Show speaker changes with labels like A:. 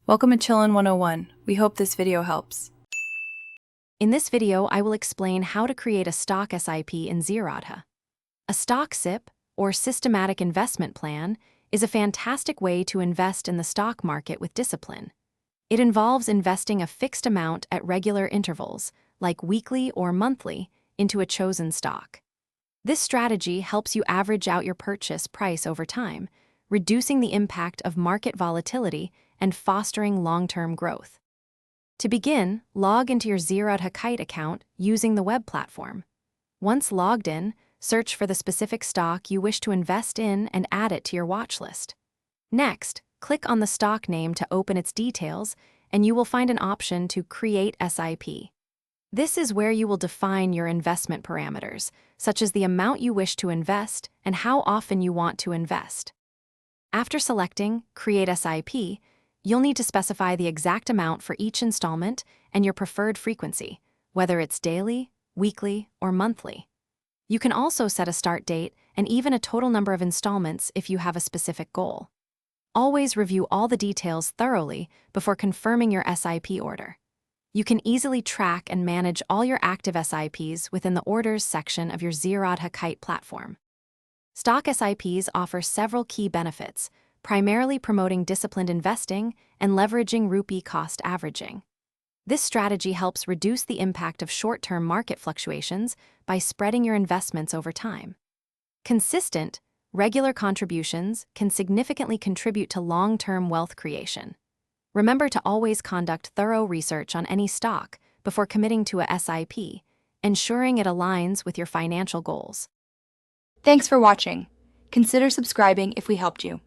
A: Welcome to Chillin' 101. We hope this video helps.
B: In this video, I will explain how to create a stock SIP in Zerodha. A stock SIP, or systematic investment plan, is a fantastic way to invest in the stock market with discipline. It involves investing a fixed amount at regular intervals, like weekly or monthly, into a chosen stock. This strategy helps you average out your purchase price over time, reducing the impact of market volatility and fostering long-term growth. To begin, log into your Zerodha Kite account using the web platform. Once logged in, search for the specific stock you wish to invest in and add it to your watch list. Next, click on the stock name to open its details, and you will find an option to Create SIP. This is where you will define your investment parameters, such as the amount you wish to invest and how often you want to invest. After selecting Create SIP, you'll need to specify the exact amount for each installment and your preferred frequency, whether it's daily, weekly, or monthly. You can also set a start date and even a total number of installments if you have a specific goal. Always review all the details thoroughly before confirming your SIP order. You can easily track and manage all your active SIPs within the Orders section of your Zerodha Kite platform. Stock SIPs offer several key benefits, primarily promoting disciplined investing and leveraging rupee cost averaging. This strategy helps reduce the impact of short-term market fluctuations by spreading your investments over time. Consistent, regular contributions can significantly contribute to long-term wealth creation. Remember to always conduct thorough research on any stock before committing to a SIP, ensuring it aligns with your financial goals.
C: Thanks for watching. Consider subscribing if we helped you.